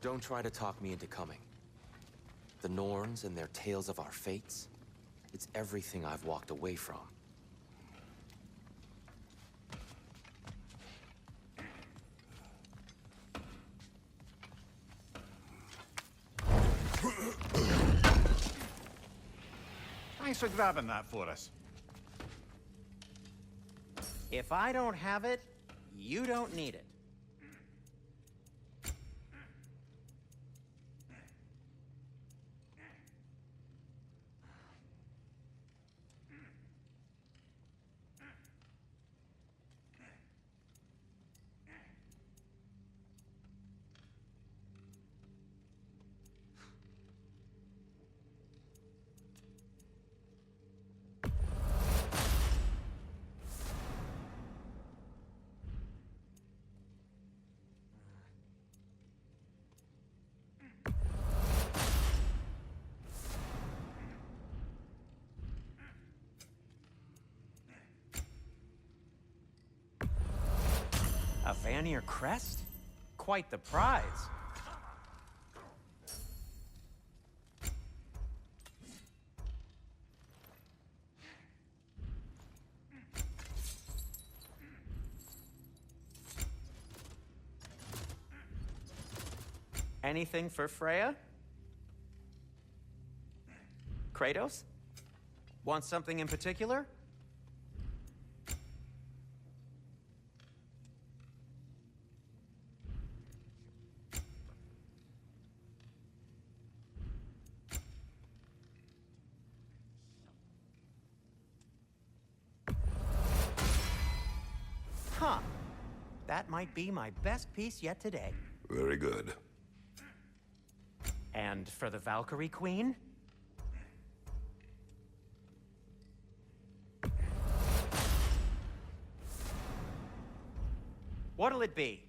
Don't try to talk me into coming. The Norns and their tales of our fates, it's everything I've walked away from. Thanks for grabbing that for us. If I don't have it, you don't need it. A Vanir crest? Quite the prize. Anything for Freya? Kratos? Want something in particular? Huh. That might be my best piece yet today. Very good. And for the Valkyrie Queen? What'll it be?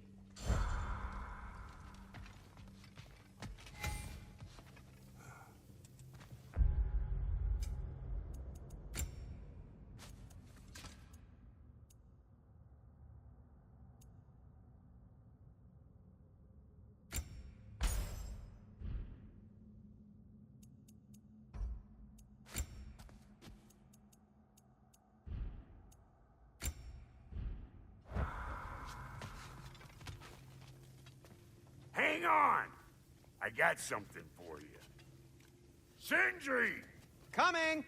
Hang on! I got something for you. Sindri! Coming!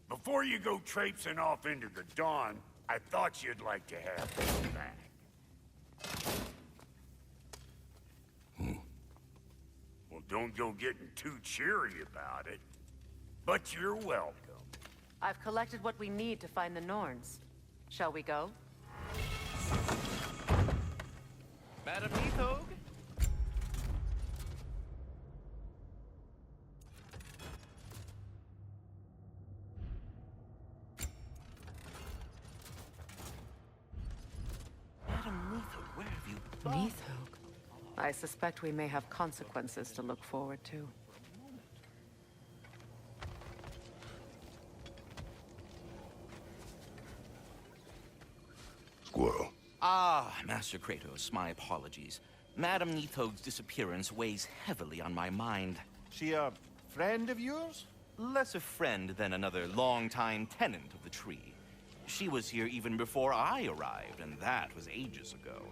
Before you go traipsing off into the dawn, I thought you'd like to have this back. Well, don't go getting too cheery about it. But you're welcome. I've collected what we need to find the Norns. Shall we go? Madam Nithog? Where have you gone? Nithog. I suspect we may have consequences to look forward to. Squirrel. Ah, Master Kratos, my apologies. Madam Nithog's disappearance weighs heavily on my mind. She a friend of yours? Less a friend than another longtime tenant of the tree. She was here even before I arrived, and that was ages ago.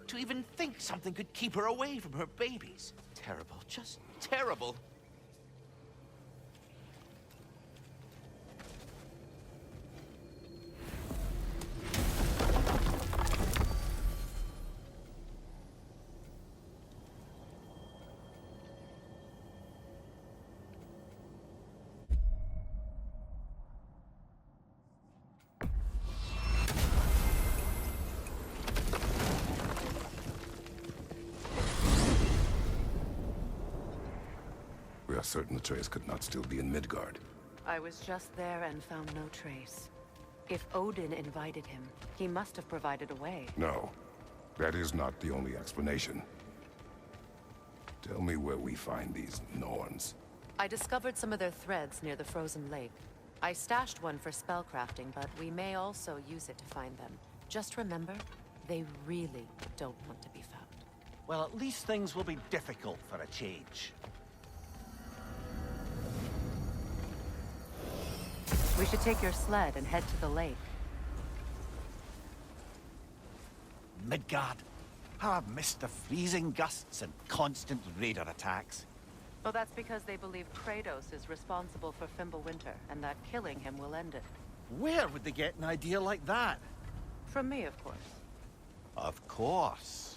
To even think something could keep her away from her babies. Terrible, just terrible. We are certain the trace could not still be in Midgard. I was just there and found no trace. If Odin invited him, he must have provided a way. No, that is not the only explanation. Tell me where we find these Norns. I discovered some of their threads near the frozen lake. I stashed one for spellcrafting, but we may also use it to find them. Just remember, they really don't want to be found. Well, at least things will be difficult for a change. We should take your sled and head to the lake. Midgard. How I've missed the freezing gusts and constant raider attacks. Well, that's because they believe Kratos is responsible for Fimbulwinter, and that killing him will end it. Where would they get an idea like that? From me, of course. Of course.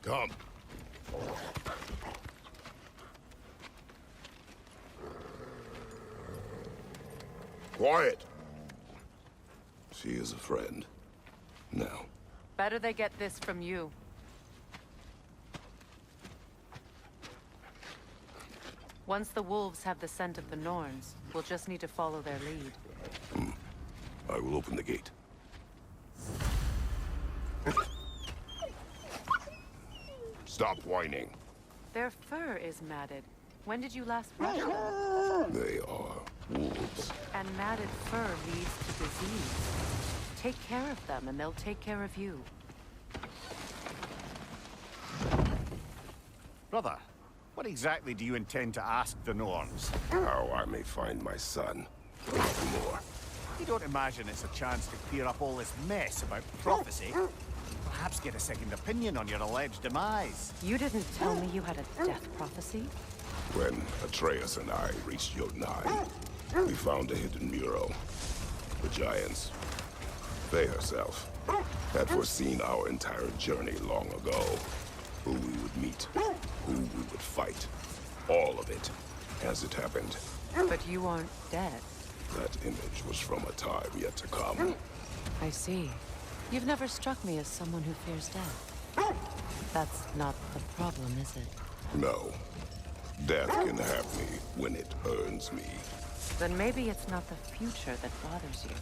Come. Quiet. She is a friend. Now. Better they get this from you. Once the wolves have the scent of the Norns, we'll just need to follow their lead. I will open the gate. Stop whining. Their fur is matted. When did you last brush them? They are wolves. And matted fur leads to disease. Take care of them, and they'll take care of you. Brother, what exactly do you intend to ask the Norns? How I may find my son. Nothing more. You don't imagine it's a chance to clear up all this mess about prophecy? Perhaps get a second opinion on your alleged demise. You didn't tell me you had a death prophecy? When Atreus and I reached Jotunheim, we found a hidden mural. The giants, they herself, had foreseen our entire journey long ago. Who we would meet, who we would fight. All of it, as it happened. But you aren't dead. That image was from a time yet to come. I see. You've never struck me as someone who fears death. That's not the problem, is it? No. Death can have me when it earns me. Then maybe it's not the future that bothers you.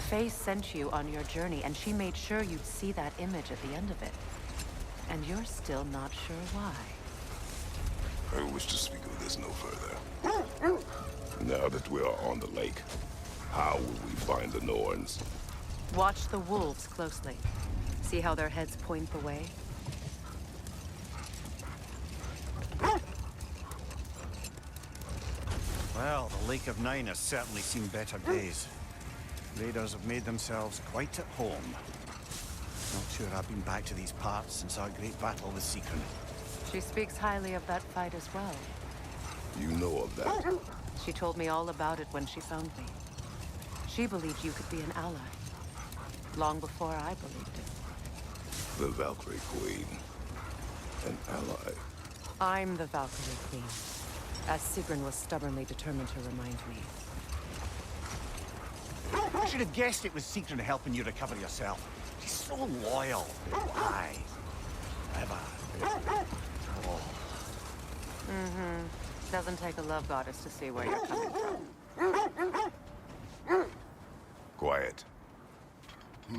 Faye sent you on your journey, and she made sure you'd see that image at the end of it. And you're still not sure why. I wish to speak of this no further. Now that we are on the lake, how will we find the Norns? Watch the wolves closely. See how their heads point the way? Well, the Lake of Nine has certainly seen better days. Raiders have made themselves quite at home. Not sure I've been back to these parts since our great battle with Sigrun. She speaks highly of that fight as well. You know of that? She told me all about it when she found me. She believed you could be an ally. Long before I believed it. The Valkyrie Queen. An ally. I'm the Valkyrie Queen, as Sigrun was stubbornly determined to remind me. I should have guessed it was Sigrun helping you recover yourself. She's so loyal. Aye. Ever. Oh. Doesn't take a love goddess to see where you're coming from. Quiet. I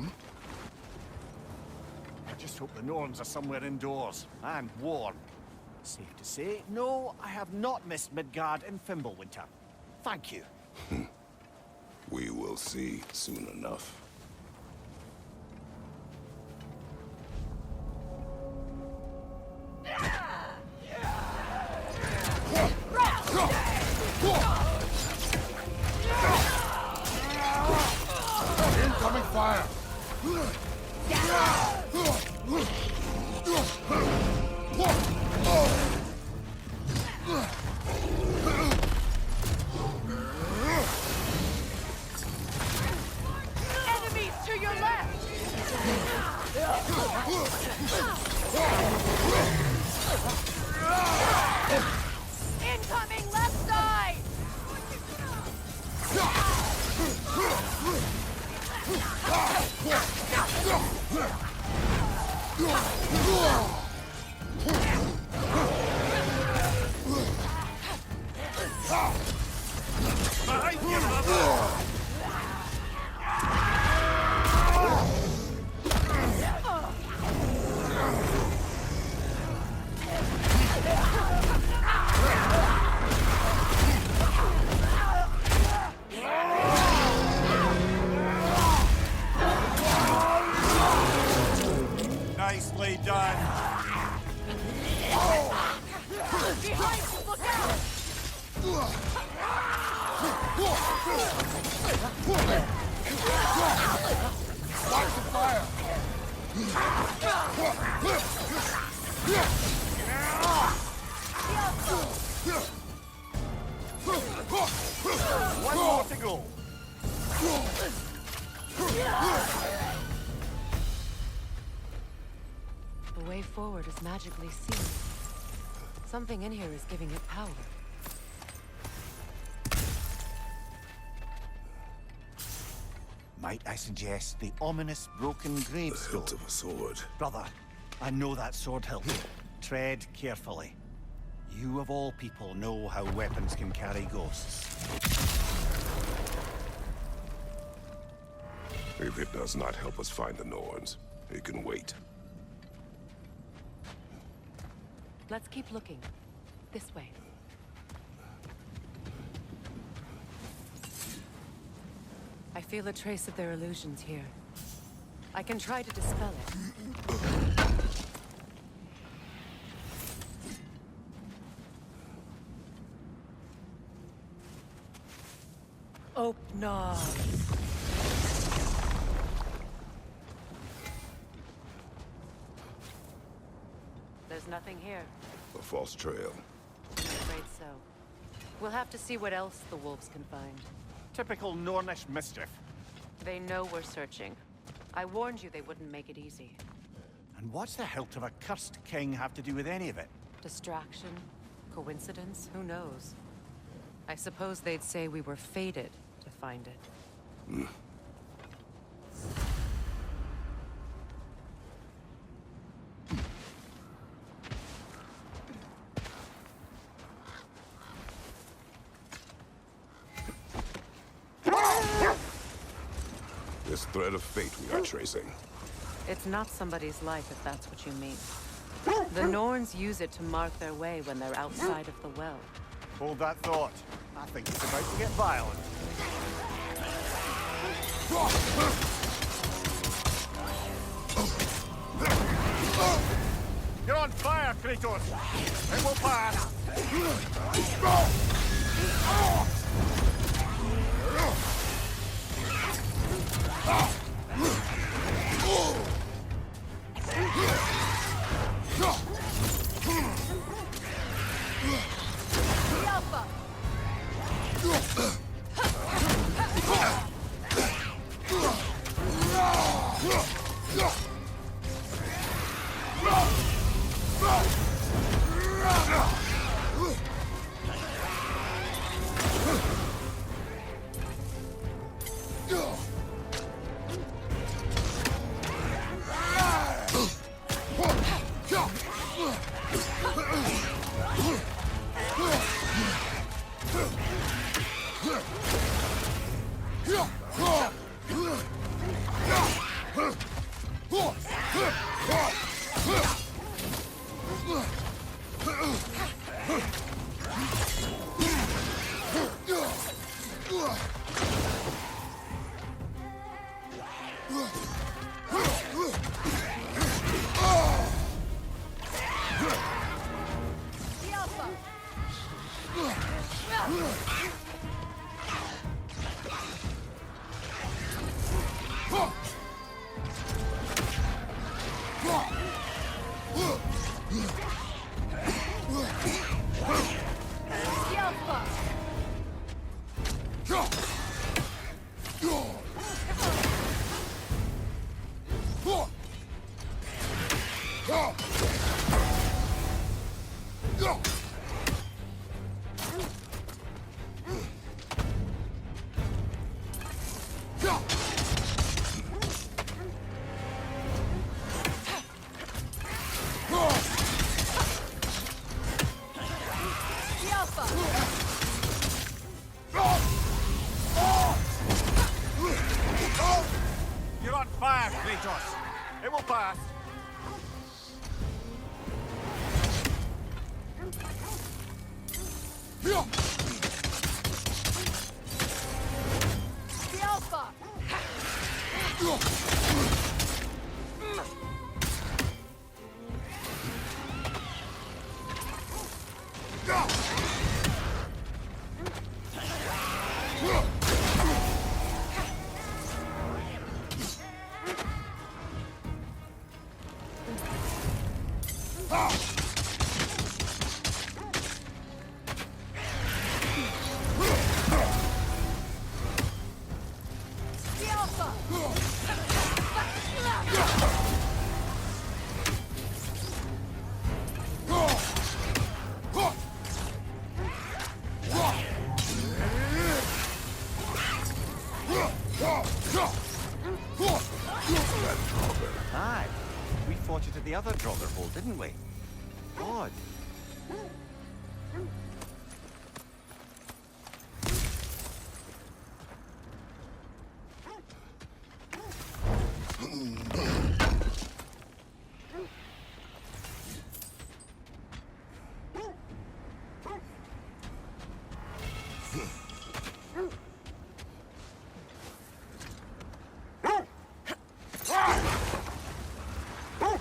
just hope the Norns are somewhere indoors and warm. Safe to say, no, I have not missed Midgard and Fimbulwinter. Thank you. We will see soon enough. Incoming fire! Enemies to your left! Incoming left side! Behind you, brother! The way forward is magically sealed. Something in here is giving it power. Might I suggest the ominous broken The gravestone? hilt of a sword. Brother, I know that sword hilt. Tread carefully. You of all people know how weapons can carry ghosts. If it does not help us find the Norns, it can wait. Let's keep looking. This way. I feel a trace of their illusions here. I can try to dispel it. Open. There's nothing here. A false trail. Afraid so. We'll have to see what else the wolves can find. Typical Nornish mischief. They know we're searching. I warned you they wouldn't make it easy. And what's the hilt of a cursed king have to do with any of it? Distraction? Coincidence? Who knows? I suppose they'd say we were fated to find it. This thread of fate we are tracing. It's not somebody's life, if that's what you mean. The Norns use it to mark their way when they're outside of the well. Hold that thought. I think it's about to get violent. You're on fire, Kratos! It will pass! You're on fire, Kratos! It will pass! The Alpha! Aye. We fought it at the other Draugr hole, didn't we? Odd.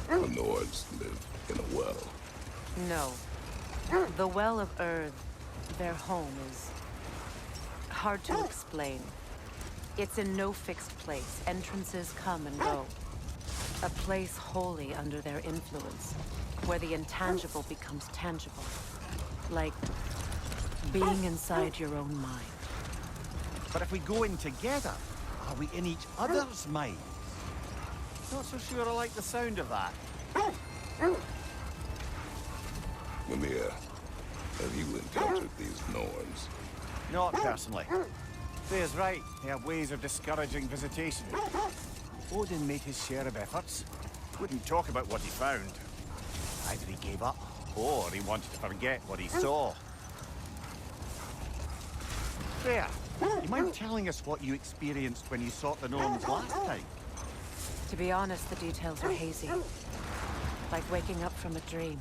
The Nords live in a well. No. The Well of Earth, their home, is hard to explain. It's in no fixed place. Entrances come and go. A place wholly under their influence, where the intangible becomes tangible. Like being inside your own mind. But if we go in together, are we in each other's minds? Not so sure I like the sound of that. Mimir, have you encountered these Norns? Not personally. Freya's right. They have ways of discouraging visitation. Odin made his share of efforts. Wouldn't talk about what he found. Either he gave up, or he wanted to forget what he saw. Freya, you mind telling us what you experienced when you sought the Norns last time? To be honest, the details are hazy. Like waking up from a dream.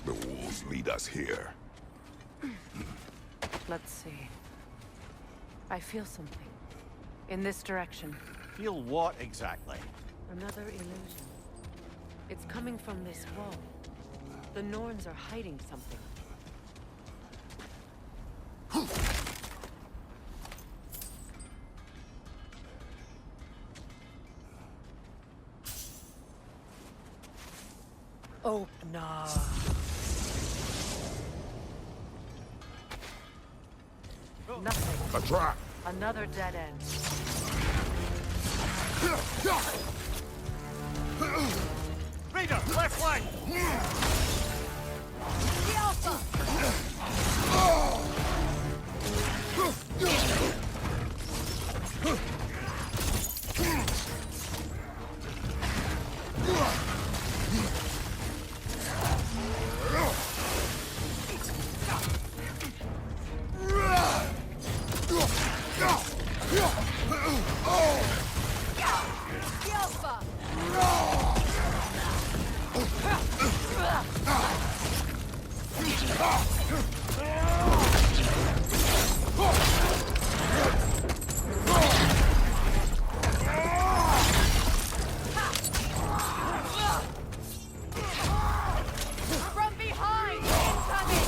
The wolves lead us here. Let's see. I feel something. In this direction. Feel what exactly? Another illusion. It's coming from this wall. The Norns are hiding something. Oh, no. Nothing. A trap! Another dead end. Raider, left flank! The Alpha! From behind! Incoming!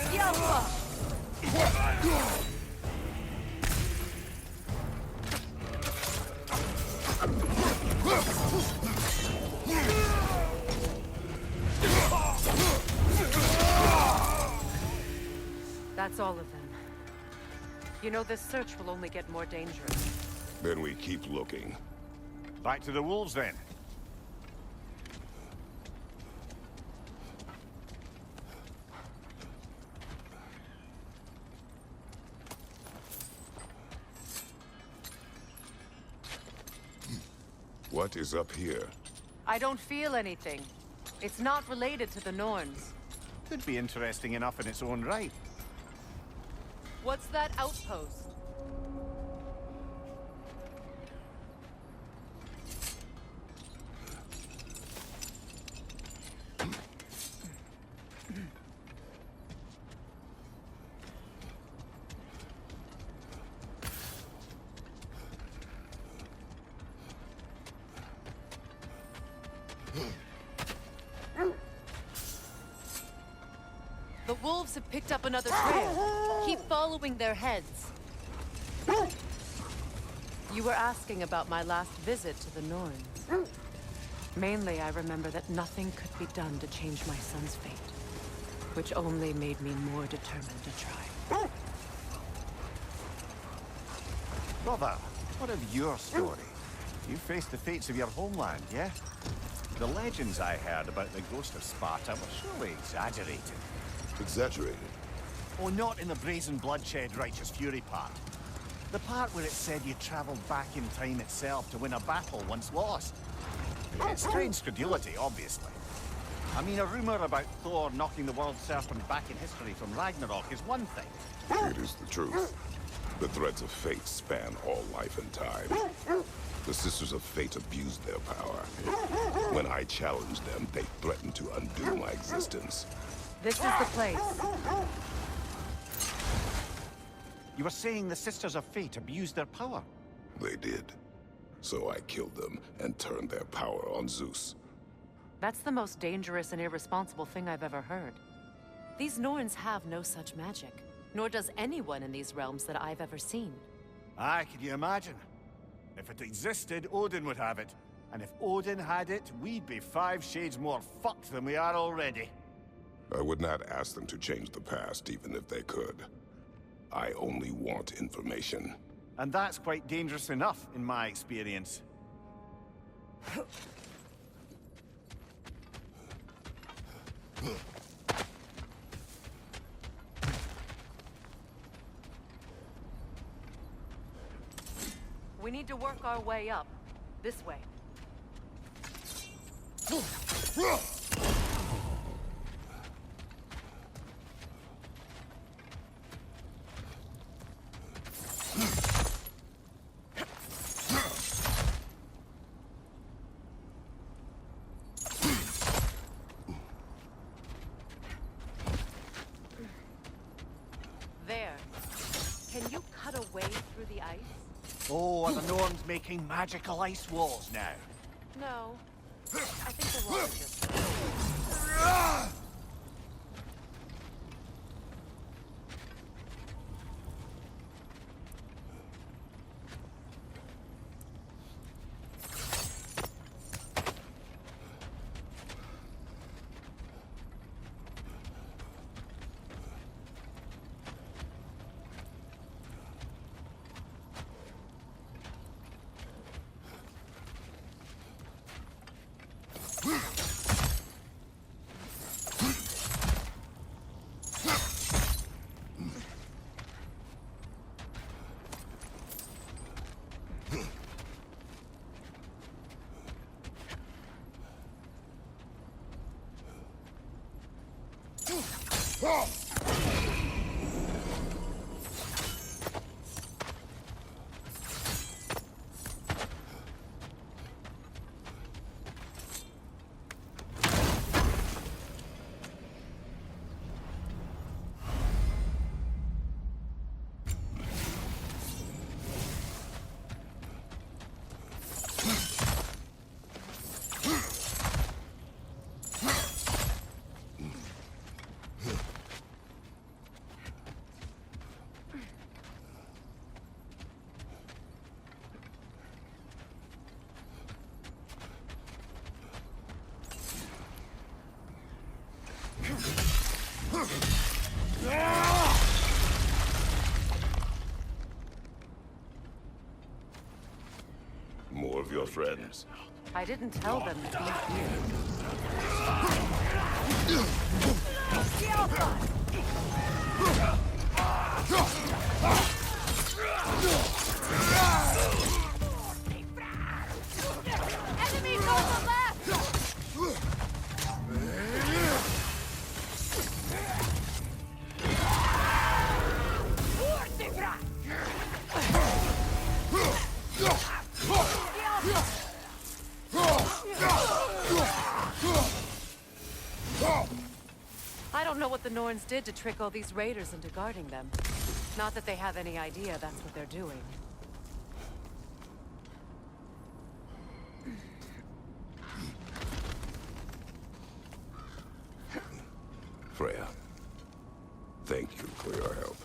The Alpha! That's all of them. You know, this search will only get more dangerous. Then we keep looking. Back to the wolves, then. What is up here? I don't feel anything. It's not related to the Norns. Could be interesting enough in its own right. What's that outpost? The wolves have picked up another trail. Keep following their heads. You were asking about my last visit to the Norns. Mainly, I remember that nothing could be done to change my son's fate, which only made me more determined to try. Brother, what of your story? You faced the fates of your homeland, yeah? The legends I heard about the ghost of Sparta were surely exaggerated. Exaggerated? Oh, not in the brazen bloodshed righteous fury part. The part where it said you travelled back in time itself to win a battle once lost. It's strange credulity, obviously. I mean, a rumour about Thor knocking the world serpent back in history from Ragnarok is one thing. It is the truth. The threads of fate span all life and time. The Sisters of Fate abused their power. When I challenged them, they threatened to undo my existence. This is the place. You were saying the Sisters of Fate abused their power? They did. So I killed them and turned their power on Zeus. That's the most dangerous and irresponsible thing I've ever heard. These Norns have no such magic, nor does anyone in these realms that I've ever seen. Aye, can you imagine? If it existed, Odin would have it. And if Odin had it, we'd be 5 shades more fucked than we are already. I would not ask them to change the past, even if they could. I only want information. And that's quite dangerous enough, in my experience. We need to work our way up. This way. There. Can you cut a way through the ice? Oh, are the Norns making magical ice walls now? No. I think the wall is just... More of your friends. I didn't tell them to be here. Enemies on the left! I don't know what the Norns did to trick all these raiders into guarding them. Not that they have any idea that's what they're doing. Freya, thank you for your help.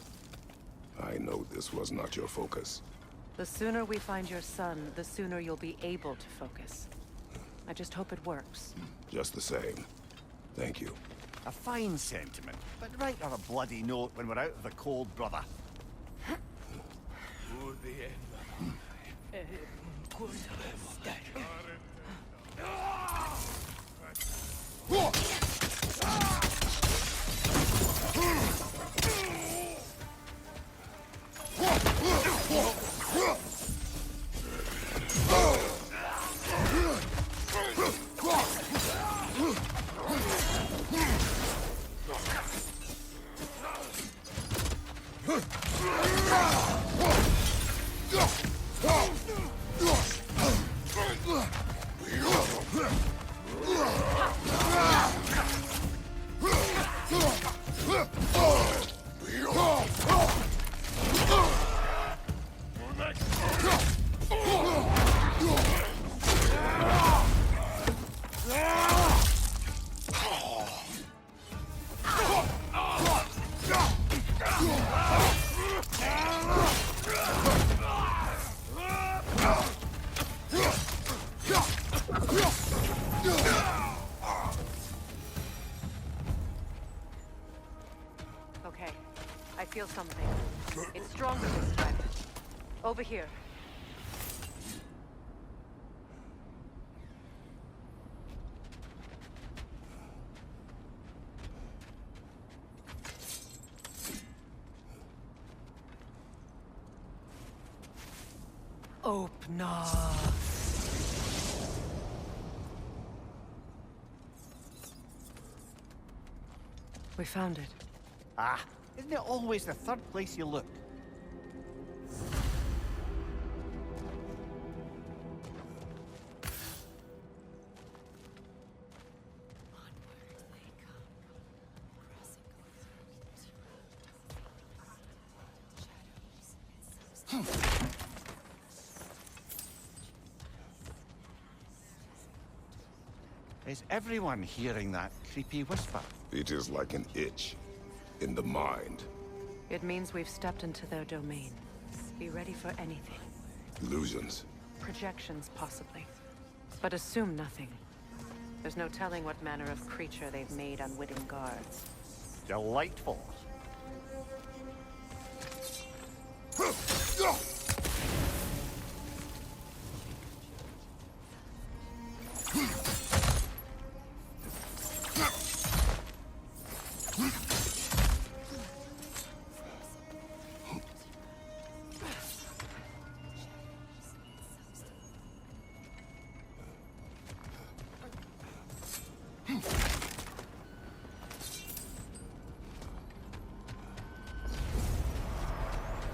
I know this was not your focus. The sooner we find your son, the sooner you'll be able to focus. I just hope it works. Just the same. Thank you. A fine sentiment, but write her a bloody note when we're out of the cold, brother. feel something. It's stronger this time. Over here. Open up. We found it. Ah, isn't it always the third place you look? Is everyone hearing that creepy whisper? It is like an itch in the mind. It means we've stepped into their domain. Be ready for anything. Illusions. Projections, possibly. But assume nothing. There's no telling what manner of creature they've made unwitting guards. Delightful.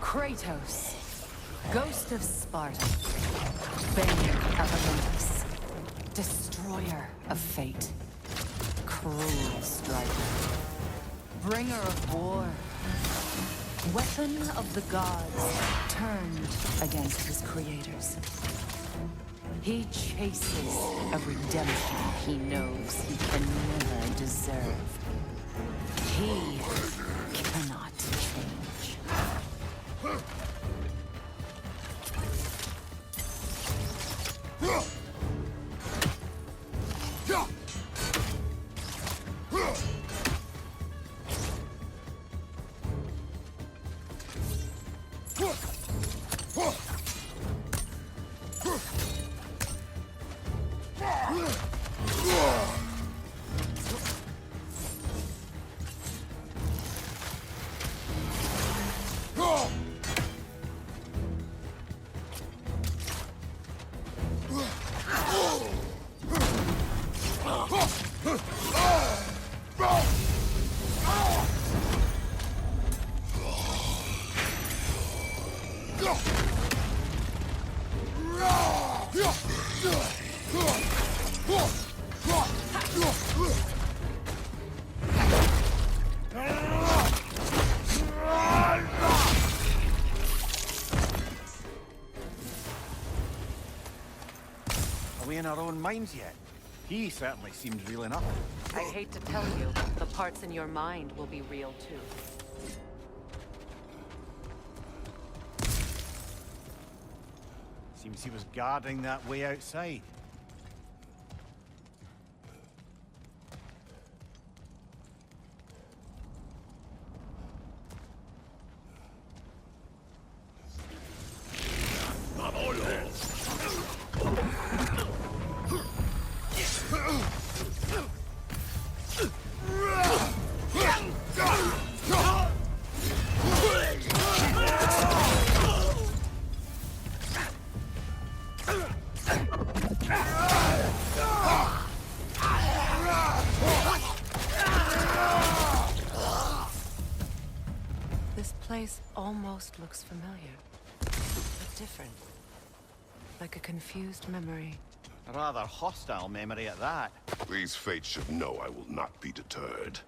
Kratos, Ghost of Sparta, Banger of Olympus, Destroyer of Fate, Cruel Striker, Bringer of War, Weapon of the Gods, turned against his creators. He chases a redemption he knows he can never deserve. He cannot change. Are we in our own minds yet? He certainly seemed real enough. I hate to tell you, the parts in your mind will be real too. Seems he was guarding that way outside. This place almost looks familiar, but different. Like a confused memory. A rather hostile memory at that. These fates should know I will not be deterred.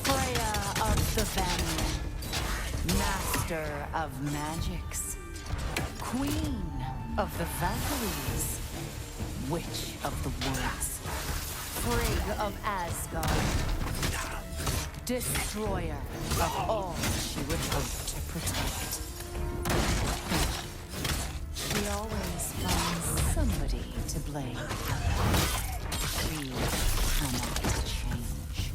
Freya of the Vanir, Master of Magics, Queen of the Valkyries, Witch of the Woods, Frigg of Asgard, destroyer of all she would hope to protect. She always finds somebody to blame. She cannot change.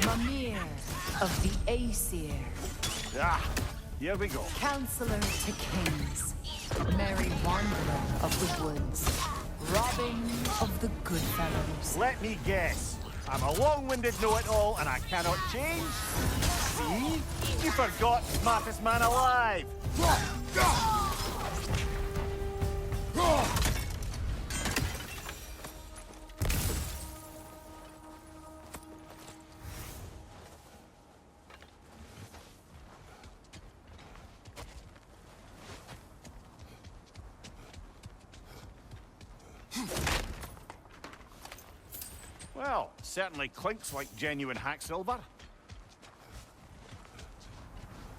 Mimir of the Aesir, Ah, here we go. Counselor to Kings, Merry Wanderer of the Woods, Robin of the Goodfellows. Let me guess. I'm a long-winded know-it-all and I cannot change? See? You forgot smartest man alive! Well, certainly clinks like genuine hack silver.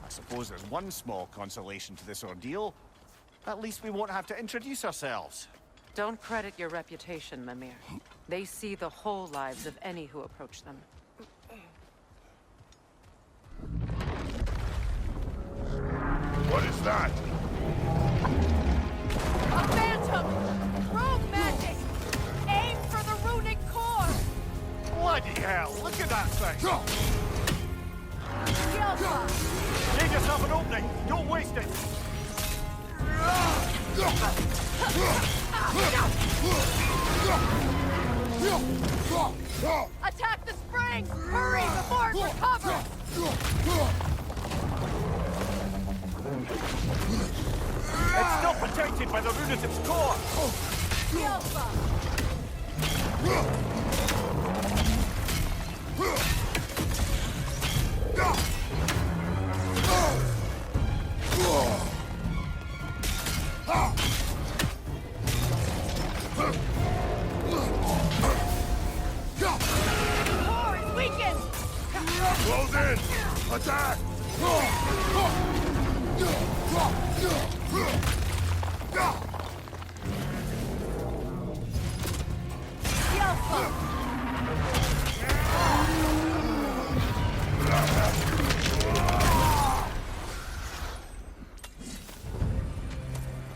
I suppose there's one small consolation to this ordeal. At least we won't have to introduce ourselves. Don't credit your reputation, Mimir. They see the whole lives of any who approach them. What is that? A phantom! Rogue magic! Aim for the runic core! Bloody hell, look at that thing! Yelpa! Give yourself an opening, don't waste it! Attack the spring! Hurry before it recovers! It's still protected by the rune at its core! Yelpa! Core is weakened! Close in! Attack!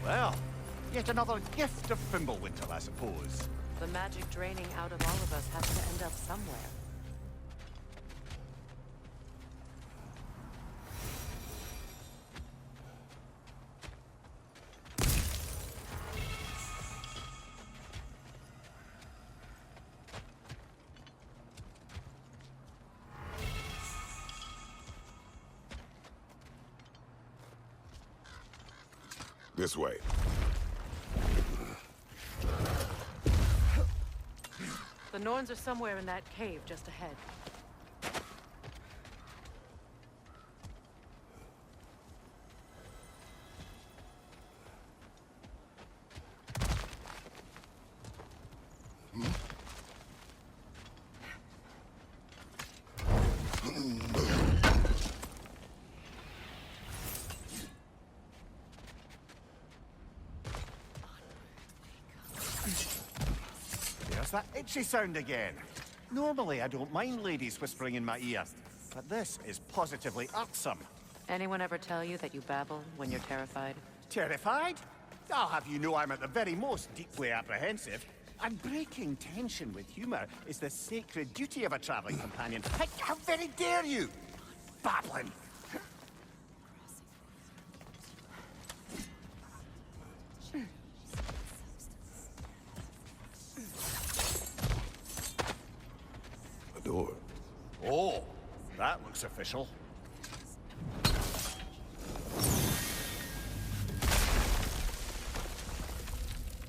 Well, yet another gift of Fimbulwinter, I suppose. The magic draining out of all of us has to end up somewhere. This way. The Norns are somewhere in that cave just ahead. There's that itchy sound again. Normally, I don't mind ladies whispering in my ear, but this is positively irksome. Anyone ever tell you that you babble when you're terrified? Terrified? I'll have you know I'm at the very most deeply apprehensive. And breaking tension with humor is the sacred duty of a traveling companion. How very dare you! Babbling! A door. Oh, that looks official.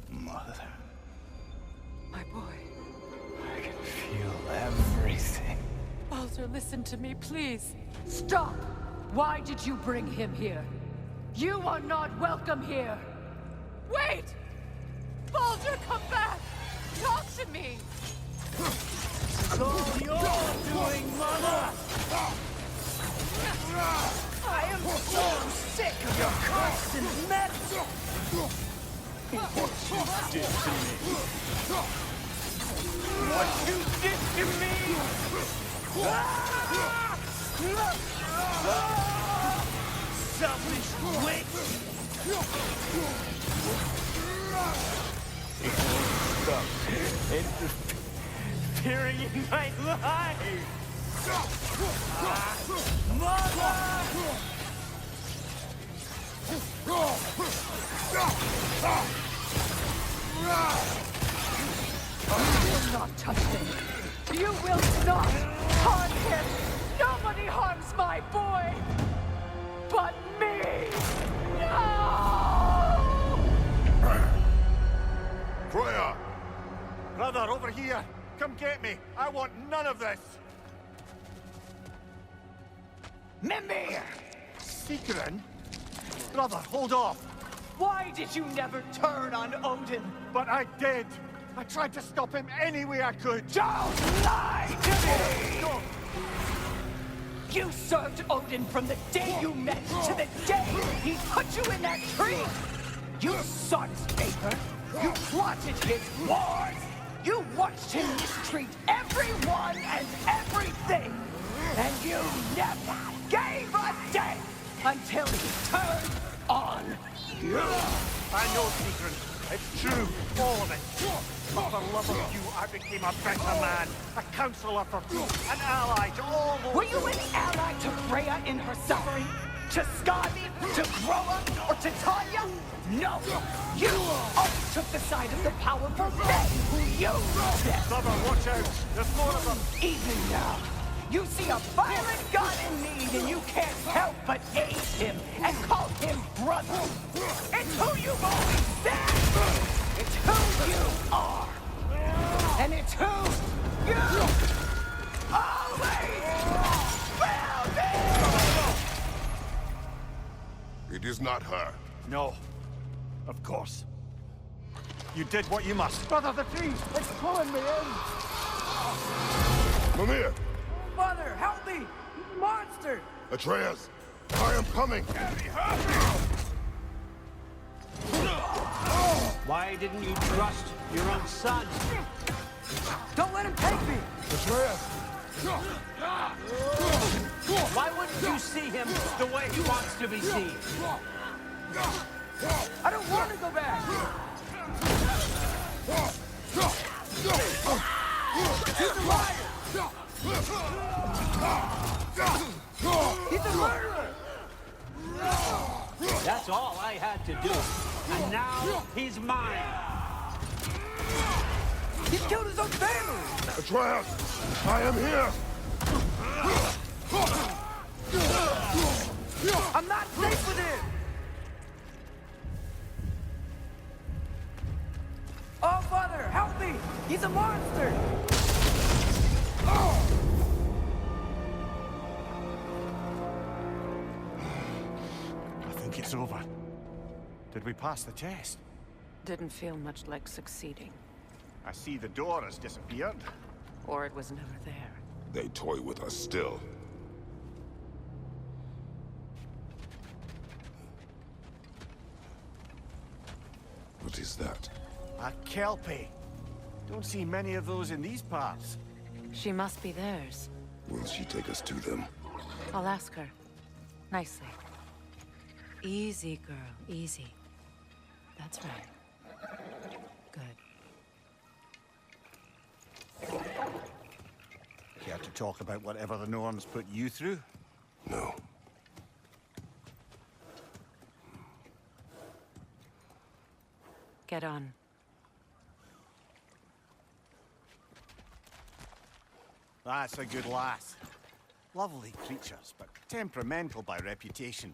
Mother. My boy. I can feel everything. Baldur, listen to me, please. Stop! Why did you bring him here? You are not welcome here! Wait! Baldur, come back! Talk to me! It's all you're doing, Mother! I am So sick of your constant mess! What you did to me! What you did to me! Selfish witch! Stop interfering in my life! Mother! You will not touch him! You will not harm him! Nobody harms my boy! But me! No! Freya! Brother, over here! Come get me! I want none of this! Mimir! Secret? Brother, hold off! Why did you never turn on Odin? But I did! I tried to stop him any way I could! Don't lie to me! No! You served Odin from the day you met to the day he put you in that tree! You sought his favor! You plotted his wars! You watched him mistreat everyone and everything! And you never gave a damn until he turned on you! I know, Secret. It's true, all of it. But for love of you, I became a better man, a counselor for peace, an ally to all those... Were you an ally to Freya in her suffering? To Skadi? To Groa? Or to Tanya? No! You always took the side of the powerful men who used them! Brother, watch out! There's more of them! Even now, you see a violent god in need and you can't help but aid him and call him brother! It's who you've always been! It's who you are! And it's who you always will be! It is not her. No. Of course. You did what you must. Brother, the tree! It's pulling me in! Mimir! Mother, help me! Monster! Atreus! I am coming! Why didn't you trust your own son? Don't let him take me! Atreus! Why wouldn't you see him the way he wants to be seen? I don't want to go back! He's a liar! He's a murderer! That's all I had to do. And now he's mine. He killed his own family! Atreus! I am here! I'm not safe with him! Oh, Father, help me! He's a monster! I think it's over. Did we pass the test? Didn't feel much like succeeding. I see the door has disappeared. Or it was never there. They toy with us still. What is that? A Kelpie. Don't see many of those in these parts. She must be theirs. Will she take us to them? I'll ask her. Nicely. Easy, girl. Easy. That's right. Good. to talk about whatever the Norns put you through? No. Get on. That's a good lass. Lovely creatures, but temperamental by reputation.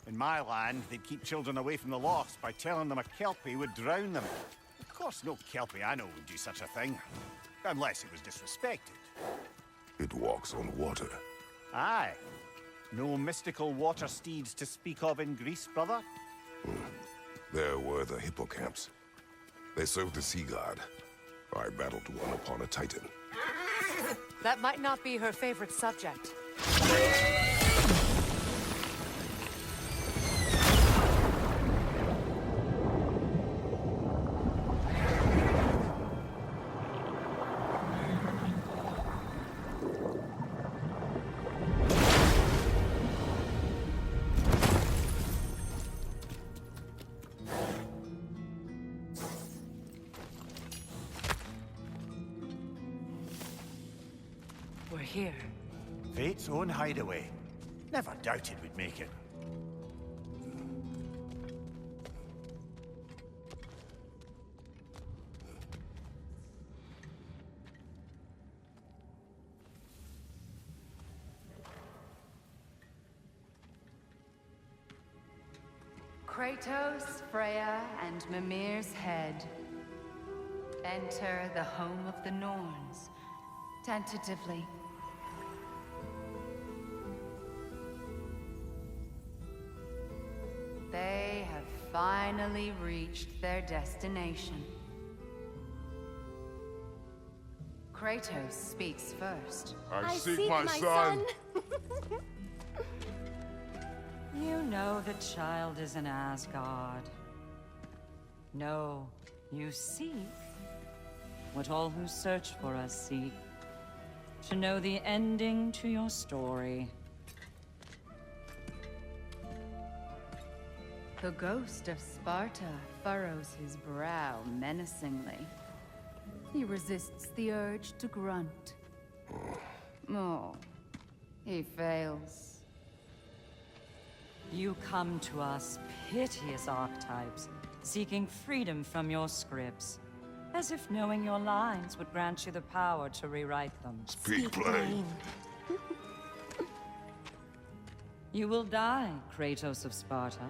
In my land, they'd keep children away from the lost by telling them a Kelpie would drown them. Of course, no Kelpie I know would do such a thing. Unless it was disrespected. It walks on water. Aye. No mystical water steeds to speak of in Greece, brother? There were the hippocamps. They served the sea god. I battled one upon a titan. That might not be her favorite subject. We're here. Fate's own hideaway. Never doubted we'd make it. Kratos, Freya, and Mimir's head. Enter the home of the Norns. Tentatively. They have finally reached their destination. Kratos speaks first. I seek my son. You know the child is in Asgard. No, you seek what all who search for us seek. To know the ending to your story. The ghost of Sparta furrows his brow menacingly. He resists the urge to grunt. Oh, he fails. You come to us, piteous archetypes, seeking freedom from your scripts. As if knowing your lines would grant you the power to rewrite them. Speak plain. You will die, Kratos of Sparta.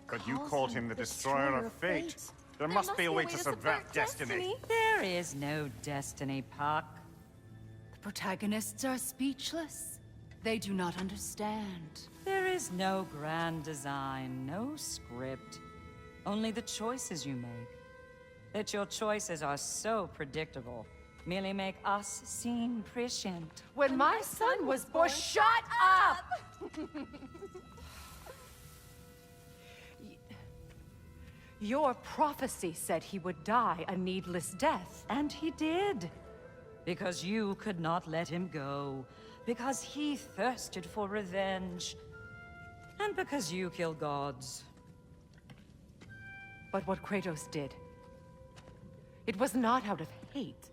But you called him the Destroyer of Fate. There must be a way to subvert destiny. There is no destiny, Puck. The protagonists are speechless. They do not understand. There is no grand design, no script. Only the choices you make. That your choices are so predictable, merely make us seem prescient. When my son was born, shut up! Your prophecy said he would die a needless death. And he did. Because you could not let him go. Because he thirsted for revenge. And because you kill gods. But what Kratos did, it was not out of hate.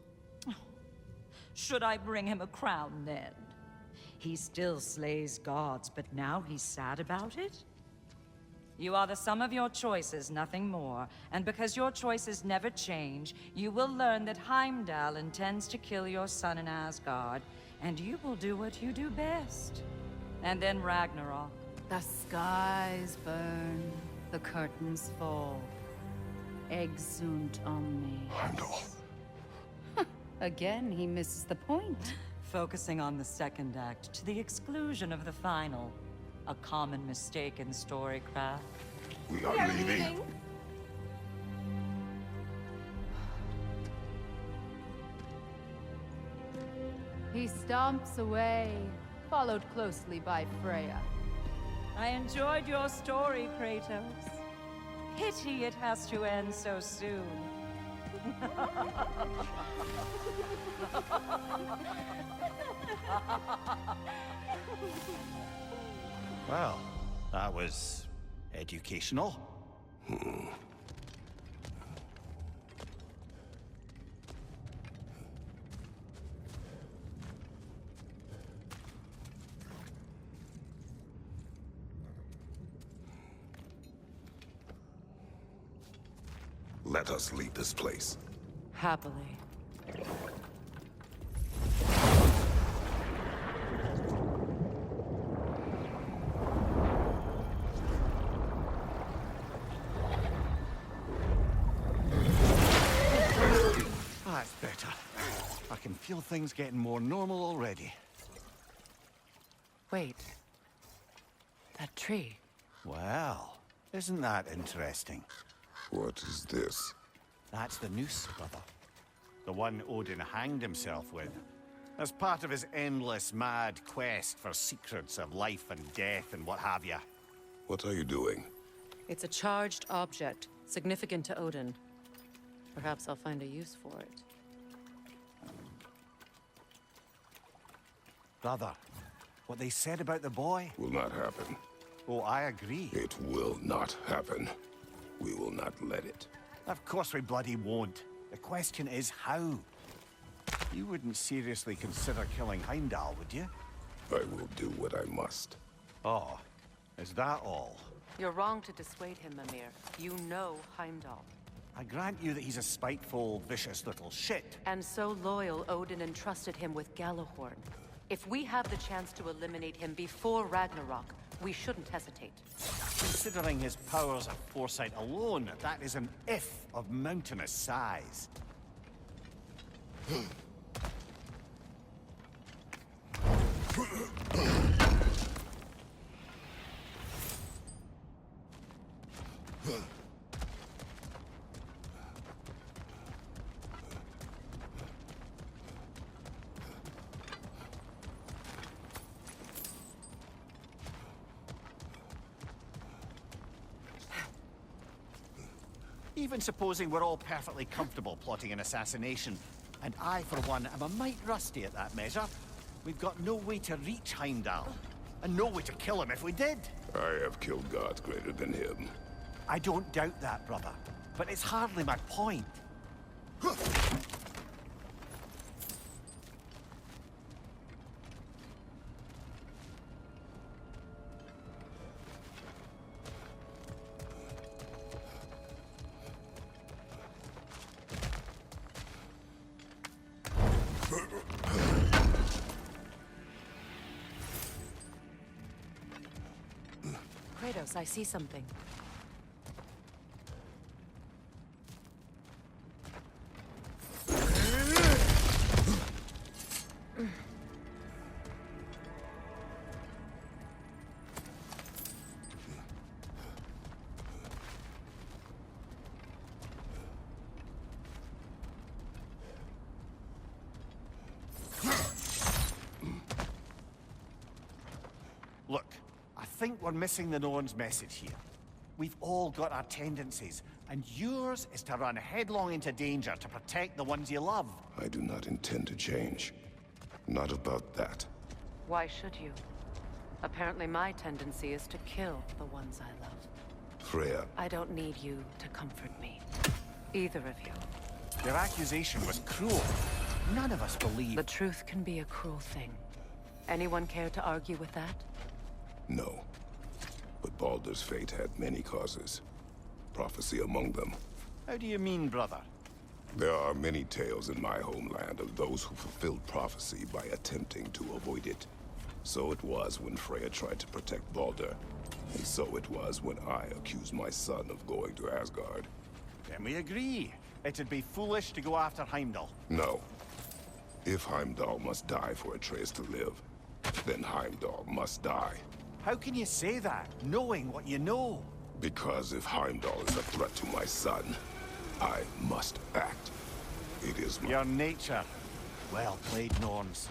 Should I bring him a crown then? He still slays gods, but now he's sad about it? You are the sum of your choices, nothing more. And because your choices never change, you will learn that Heimdall intends to kill your son in Asgard, and you will do what you do best. And then Ragnarok. The skies burn, the curtains fall. Exunt omnes. Heimdall. Again, he misses the point. Focusing on the second act to the exclusion of the final. A common mistake in storycraft. We are leaving. He stomps away, followed closely by Freya. I enjoyed your story, Kratos. Pity it has to end so soon. Well, that was educational. Let us leave this place. Happily. That's better. I can feel things getting more normal already. Wait. That tree. Well, isn't that interesting? What is this? That's the noose, brother. The one Odin hanged himself with. As part of his endless, mad quest for secrets of life and death and what have you. What are you doing? It's a charged object, significant to Odin. Perhaps I'll find a use for it. Brother, what they said about the boy? Will not happen. Oh, I agree. It will not happen. We will not let it. Of course we bloody won't. The question is how? You wouldn't seriously consider killing Heimdall, would you? I will do what I must. Oh, is that all? You're wrong to dissuade him, Mimir. You know Heimdall. I grant you that he's a spiteful, vicious little shit. And so loyal, Odin entrusted him with Galahorn. If we have the chance to eliminate him before Ragnarok, we shouldn't hesitate. Considering his powers of foresight alone, that is an if of mountainous size. Even supposing we're all perfectly comfortable plotting an assassination, and I, for one, am a mite rusty at that measure, we've got no way to reach Heimdall, and no way to kill him if we did. I have killed gods greater than him. I don't doubt that, brother, but it's hardly my point. Kratos, I see something. Look, I think we're missing the Norns' message here. We've all got our tendencies, and yours is to run headlong into danger to protect the ones you love. I do not intend to change. Not about that. Why should you? Apparently my tendency is to kill the ones I love. Freya. I don't need you to comfort me. Either of you. Their accusation was cruel. None of us believe... The truth can be a cruel thing. Anyone care to argue with that? No. But Baldur's fate had many causes. Prophecy among them. How do you mean, brother? There are many tales in my homeland of those who fulfilled prophecy by attempting to avoid it. So it was when Freya tried to protect Baldur. And so it was when I accused my son of going to Asgard. Then we agree. It'd be foolish to go after Heimdall. No. If Heimdall must die for Atreus to live, then Heimdall must die. How can you say that, knowing what you know? Because if Heimdall is a threat to my son, I must act. It is my... Your nature. Well played, Norns.